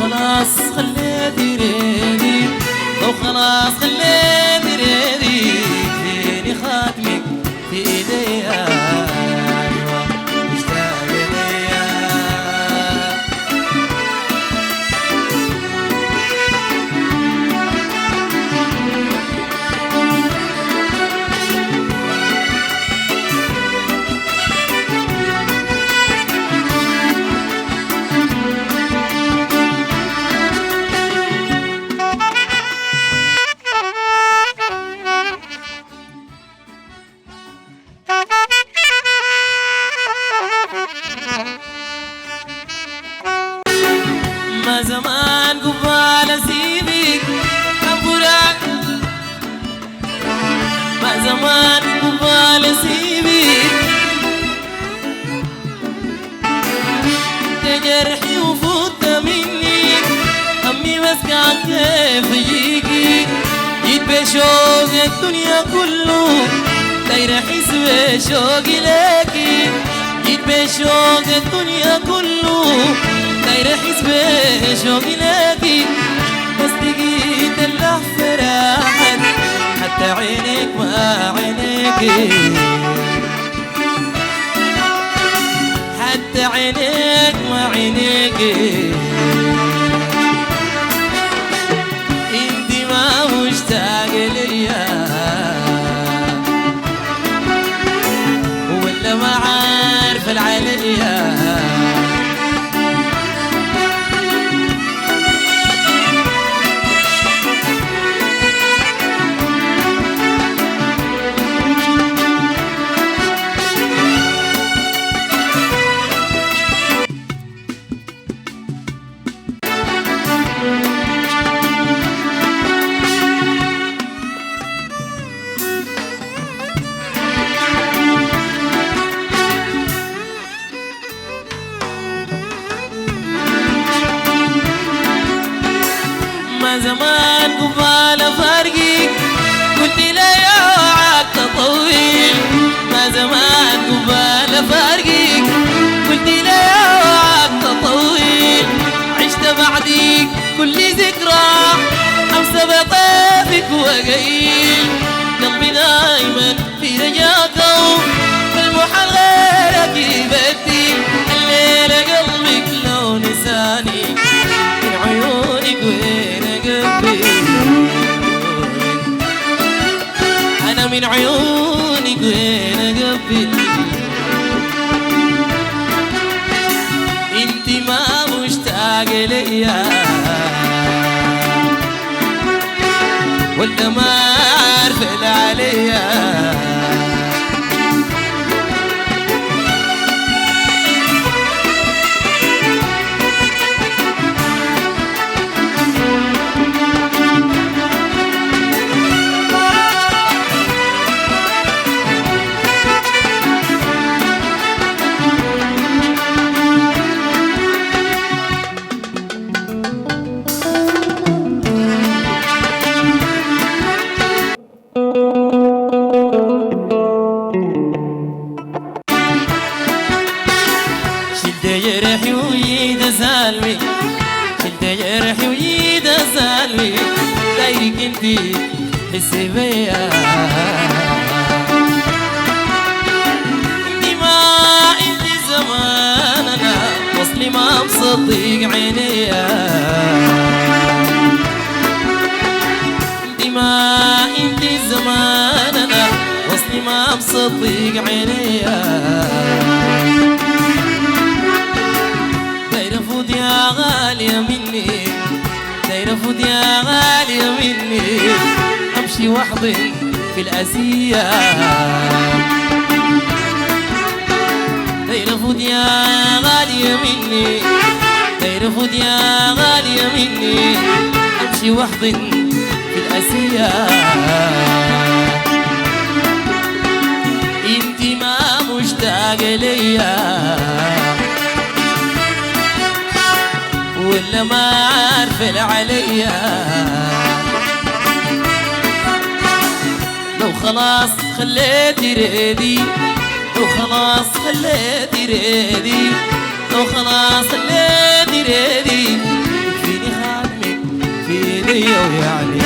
خلاص خليتي ريدي، لو خلاص خليتي ريدي، فيني خاتمك في ايديا، ايوه مشتاق ليا. ما زمان قبال اسيبك انفراق، ما زمان قبال اسيبك، انت جرحي وفوت مني، همي بس كان كيف يجيكي، جيت بشوق الدنيا كله داير احس بشوقي ليكي، جيت بشوق الدنيا كله داير احس بشوقي ليكي، بس لقيت اللهفة راحت حتى عينيك ما عينيكي، حتى عينيك ما عينيكي، انتي ما مشتاق ليا ولا ما عارف العليا. ما زمان قبال فرقك قلت لي يا وعدت طويل، ما زمان قبال فرقك قلت لي يا وعدت طويل، عشت بعدك كل ذكرى أمسى بطيفك وقيل، قلبي دايما في رجاك والمحال غيرك يبدل، الليلة قلبك لو نساني من عيونك وين أنا من عيونك وين أقبل، انتي ما مشتاق ليا ولا ما عارفة عليا. جرحي ويد سالمي، شلت جرحي ويد سالمي، دايرك انتي حسي بيا، انتي ما انتي زماننا وصلي ما مصدق عينيا، انتي ما انتي زماننا وصلي ما مصدق عينيا، فوت يا غالية مني، دايرة فوت يا غالية مني، أمشي وحدي في الأسية، دايرة فوت يا غالية مني، دايرة فوت يا غالية مني، أمشي وحدي في الأسية، انتي ما مشتاق ليا ولا ما عارفة عليا، لو خلاص خليتي ريدي، لو خلاص خليتي ريدي، لو خلاص خليتي ريدي، فيني خادمك في ايدي ويعني